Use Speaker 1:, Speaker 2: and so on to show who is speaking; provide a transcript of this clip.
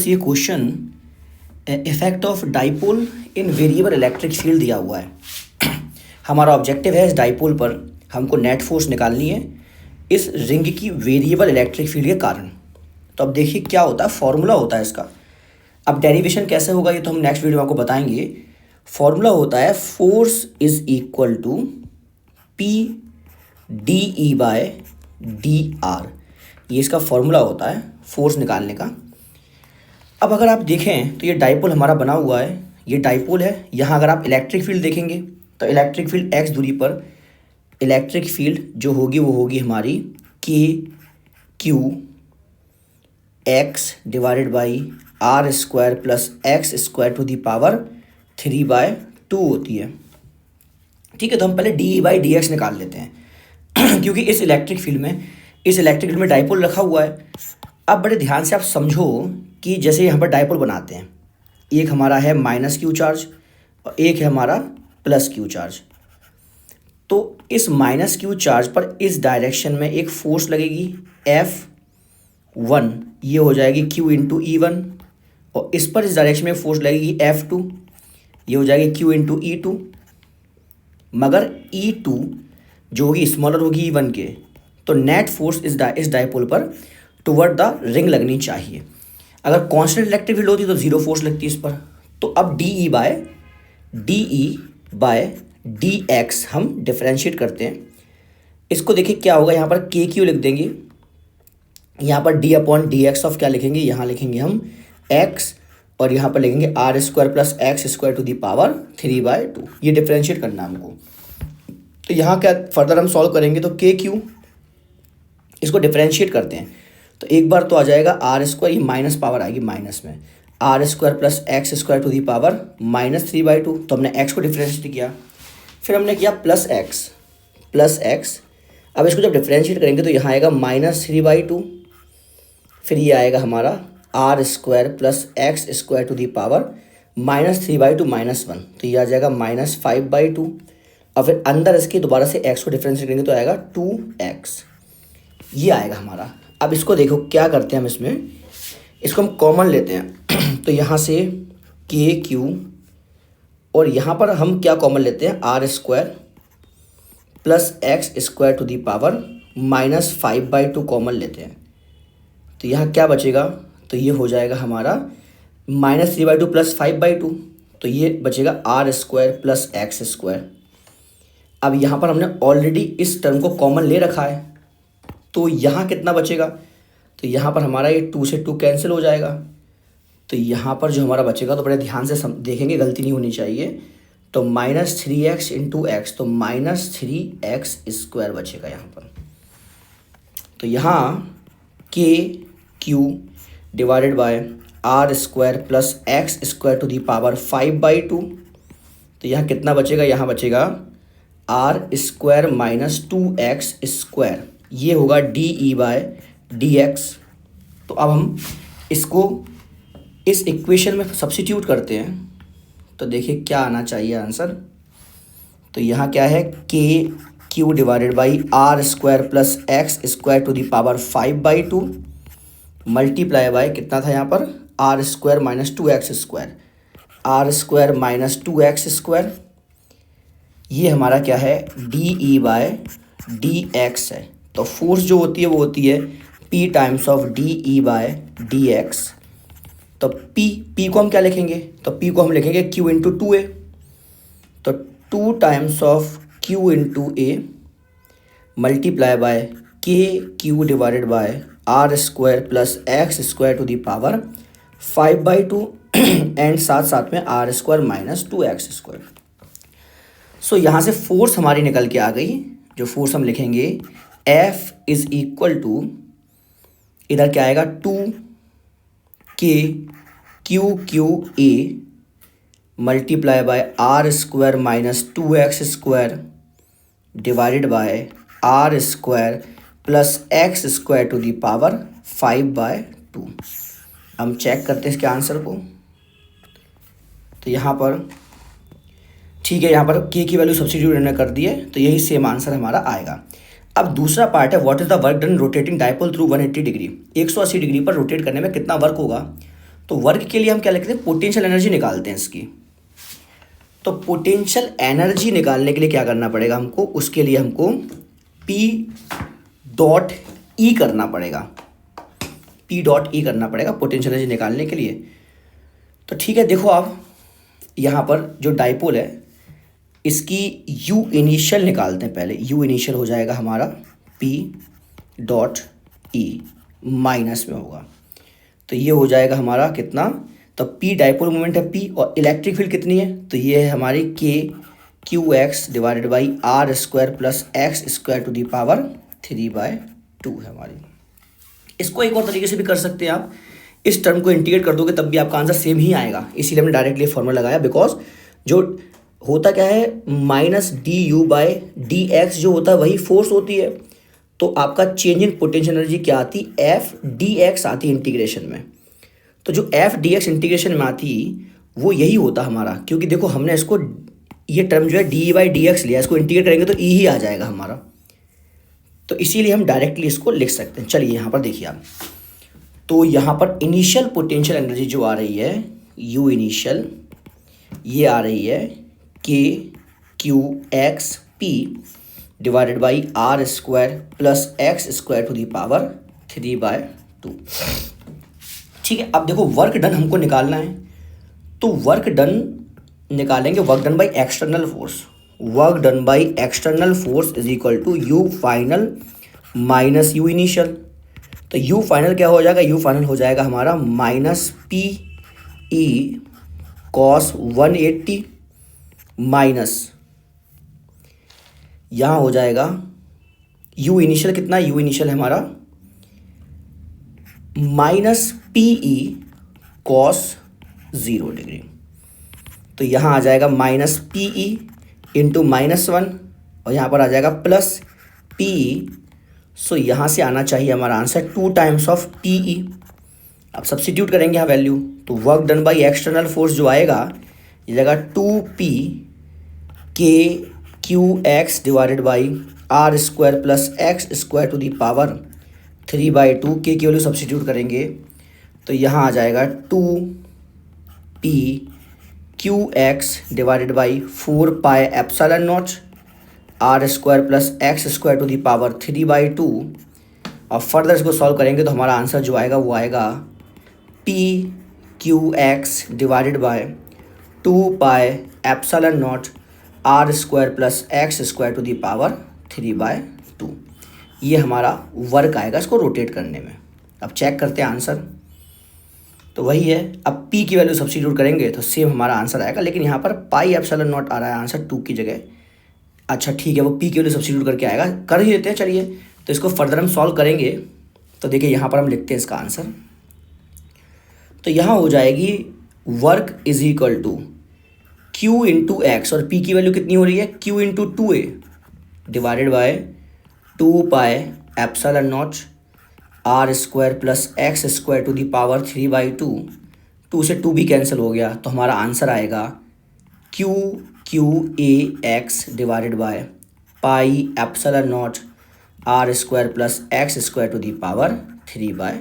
Speaker 1: ये question effect of dipole in variable electric field दिया हुआ है। हमारा ऑब्जेक्टिव है इस डाइपोल पर हमको नेट फोर्स निकालनी है इस रिंग की वेरिएबल इलेक्ट्रिक फील्ड के कारण। तो अब देखिए क्या होता है, फॉर्मूला होता है इसका। अब डेरिवेशन कैसे होगा ये तो हम नेक्स्ट वीडियो में आपको बताएंगे। फॉर्मूला होता है force is equal to P D E by D R. ये इसका फॉर्मूला होता है फोर्स निकालने का। अब अगर आप देखें तो ये डाइपोल हमारा बना हुआ है, ये डाइपोल है। यहाँ अगर आप इलेक्ट्रिक फील्ड देखेंगे तो इलेक्ट्रिक फील्ड x दूरी पर इलेक्ट्रिक फील्ड जो होगी वो होगी हमारी K Q X divided by are square plus x square to the power 3/2 होती है। ठीक है, तो हम पहले डी बाई डी एक्स निकाल लेते हैं क्योंकि इस इलेक्ट्रिक फील्ड में डाइपोल रखा हुआ है। अब बड़े ध्यान से आप समझो कि जैसे यहाँ पर डाइपोल बनाते हैं, एक हमारा है माइनस क्यू चार्ज और एक है हमारा प्लस क्यू चार्ज। तो इस माइनस क्यू चार्ज पर इस डायरेक्शन में एक फोर्स लगेगी F1, ये हो जाएगी Q इंटू E1, और इस पर इस डायरेक्शन में फोर्स लगेगी F2, ये हो जाएगी Q इंटू E2। मगर E2 जो होगी स्मॉलर होगी E1 के, तो नेट फोर्स इस डाइपोल पर टुवर्ड द रिंग लगनी चाहिए। अगर कांस्टेंट इलेक्ट्रिक फील्ड होती तो जीरो फोर्स लगती है इस पर। तो अब डी बाय डी एक्स हम डिफरेंशिएट करते हैं। इसको देखिए क्या होगा, यहाँ पर के क्यू लिख देंगे, यहाँ पर D upon D x of क्या लिखेंगे, यहाँ लिखेंगे हम एक्स, और यहाँ पर लिखेंगे R square plus x square to the power 3/2। ये डिफरेंशिएट करना है हमको। तो यहाँ क्या फर्दर हम सॉल्व करेंगे, तो के क्यू इसको डिफरेंशिएट करते हैं तो एक बार तो आ जाएगा आर स्क्वायर, ये माइनस पावर आएगी माइनस में, are square plus x square to the power -3/2। तो हमने एक्स को डिफरेंशिएट किया, फिर हमने किया प्लस एक्स। अब इसको जब डिफरेंशिएट करेंगे तो यहाँ आएगा -3/2, फिर ये आएगा हमारा R square plus x square to the power -3/2 -1, तो ये आ जाएगा -5/2। और फिर अंदर इसके दोबारा से एक्स को डिफरेंशिएट करेंगे तो आएगा 2x, ये आएगा हमारा। अब इसको देखो क्या करते हैं हम, इसको हम कॉमन लेते हैं तो यहाँ से के क्यू, और यहाँ पर हम क्या कॉमन लेते हैं, R square plus x square to the power -5/2 common लेते हैं। तो यहाँ क्या बचेगा, तो ये हो जाएगा हमारा -3/2 प्लस 5/2, तो ये बचेगा R square plus x square. अब यहाँ पर हमने ऑलरेडी इस टर्म को कॉमन ले रखा है, तो यहाँ कितना बचेगा, तो यहाँ पर हमारा ये 2 से 2 कैंसिल हो जाएगा। तो यहाँ पर जो हमारा बचेगा, तो बड़े ध्यान से देखेंगे, गलती नहीं होनी चाहिए, तो -3x इंटू एक्स, तो -3x स्क्वायर बचेगा यहाँ पर। तो यहाँ K Q divided by are square plus x square to the power 5/2, तो यहाँ कितना बचेगा, यहाँ बचेगा R square minus 2x square, ये होगा D E by D x. तो अब हम इसको इस इक्वेशन में सब्स्टिट्यूट करते हैं तो देखिए क्या आना चाहिए आंसर। तो यहाँ क्या है, K Q divided by are square plus x square to the power 5/2 multiply by कितना था यहाँ पर, R square minus 2x square, R square minus 2x square, ये हमारा क्या है, D E by D X है। तो फोर्स जो होती है वो होती है P times of D E by D x. तो P को हम क्या लिखेंगे, तो P को हम लिखेंगे Q इंटू 2A, तो 2 times of Q into A multiply by k Q divided by are square plus x square to the power 5/2 and साथ साथ में are square minus 2x square. So यहाँ से फोर्स हमारी निकल के आ गई। जो फोर्स हम लिखेंगे F इज इक्वल टू, इधर क्या आएगा, 2k QA multiply by are square minus 2x square divided by are square plus x square to the power 5/2। हम चेक करते हैं इसके आंसर को। तो यहाँ पर ठीक है, यहाँ पर के की वैल्यू सब्स्टिट्यूट हमने कर दी है, तो यही सेम आंसर हमारा आएगा। अब दूसरा पार्ट है what is the work done rotating dipole through 180 degree. 180 degree पर रोटेट करने में कितना वर्क होगा। तो वर्क के लिए हम क्या लिखते हैं, पोटेंशियल एनर्जी निकालते हैं इसकी। तो पोटेंशियल एनर्जी निकालने के लिए क्या करना पड़ेगा हमको, उसके लिए हमको P डॉट ई करना पड़ेगा, P डॉट ई करना पड़ेगा पोटेंशियल एनर्जी निकालने के लिए। तो ठीक है, देखो आप यहाँ पर जो डाइपोल है इसकी U इनिशियल निकालते हैं पहले। U इनिशियल हो जाएगा हमारा P डॉट ई, माइनस में होगा तो ये हो जाएगा हमारा कितना, तो P डाइपोल मोमेंट है P, और इलेक्ट्रिक फील्ड कितनी है, तो ये है हमारी KQX divided by are square plus x square to the power 3/2 है हमारी। इसको एक और तरीके से भी कर सकते हैं आप, इस टर्म को इंटीग्रेट कर दोगे तब भी आपका आंसर सेम ही आएगा, इसीलिए हमने डायरेक्टली फॉर्मूला लगाया। बिकॉज जो होता क्या है, minus D you by D x जो होता है वही फोर्स होती है, तो आपका चेंज इन पोटेंशियल एनर्जी क्या आती, एफ डी एक्स आती इंटीग्रेशन में। तो जो एफ डी एक्स इंटीग्रेशन में आती वो यही होता हमारा, क्योंकि देखो हमने इसको ये टर्म जो है डी बाई डी एक्स लिया, इसको इंटीग्रेट करेंगे तो ई ही आ जाएगा हमारा, तो इसीलिए हम डायरेक्टली इसको लिख सकते हैं। चलिए यहाँ पर देखिए आप, तो यहाँ पर इनिशियल पोटेंशियल एनर्जी जो आ रही है यू इनिशियल, ये आ रही है KQXP divided by are square plus x square to the power 3/2। ठीक है, अब देखो वर्क डन हमको निकालना है, तो वर्क डन निकालेंगे, work done by external force. Work done by external force is equal to U final minus U initial. तो यू फाइनल क्या हो जाएगा, यू फाइनल हो जाएगा हमारा माइनस PE cos 180 माइनस यहाँ हो जाएगा यू इनिशियल कितना, यू इनिशियल है हमारा माइनस PE cos 0 डिग्री। तो यहाँ आ जाएगा माइनस PE इंटू -1 और यहाँ पर आ जाएगा प्लस PE। सो यहाँ से आना चाहिए हमारा आंसर 2 टाइम्स ऑफ PE। अब सब्स्टिट्यूट करेंगे यहाँ वैल्यू, तो work done by external force जो आएगा ये जगह 2P KQX divided by are square plus x square to the power 3/2। के की वैल्यू सब्स्टिट्यूट करेंगे तो यहाँ आ जाएगा 2PQX divided by 4 epsilon naught r square plus x square to the power 3/2। और फर्दर इसको सॉल्व करेंगे तो हमारा आंसर जो आएगा वो आएगा PQX divided by 2 epsilon naught r square plus x square to the power 3/2। ये हमारा वर्क आएगा इसको रोटेट करने में। अब चेक करते हैं आंसर, तो वही है। अब P की वैल्यू सब्स्टिट्यूट करेंगे तो सेम हमारा आंसर आएगा, लेकिन यहाँ पर पाई एप्सिलॉन नॉट आ रहा है आंसर 2 की जगह। अच्छा ठीक है, वो P की वैल्यू सब्स्टिट्यूट करके आएगा, कर ही देते हैं। चलिए तो इसको फर्दर हम सॉल्व करेंगे, तो देखिए यहाँ पर हम लिखते हैं इसका आंसर। तो यहाँ हो जाएगी work is equal to Q into x, और P की वैल्यू कितनी हो रही है Q into 2A divided by 2 epsilon naught r square plus x square to the power 3/2। 2 से 2 भी कैंसिल हो गया, तो हमारा आंसर आएगा QAX divided by pi epsilon naught r square plus x square to the power 3/2।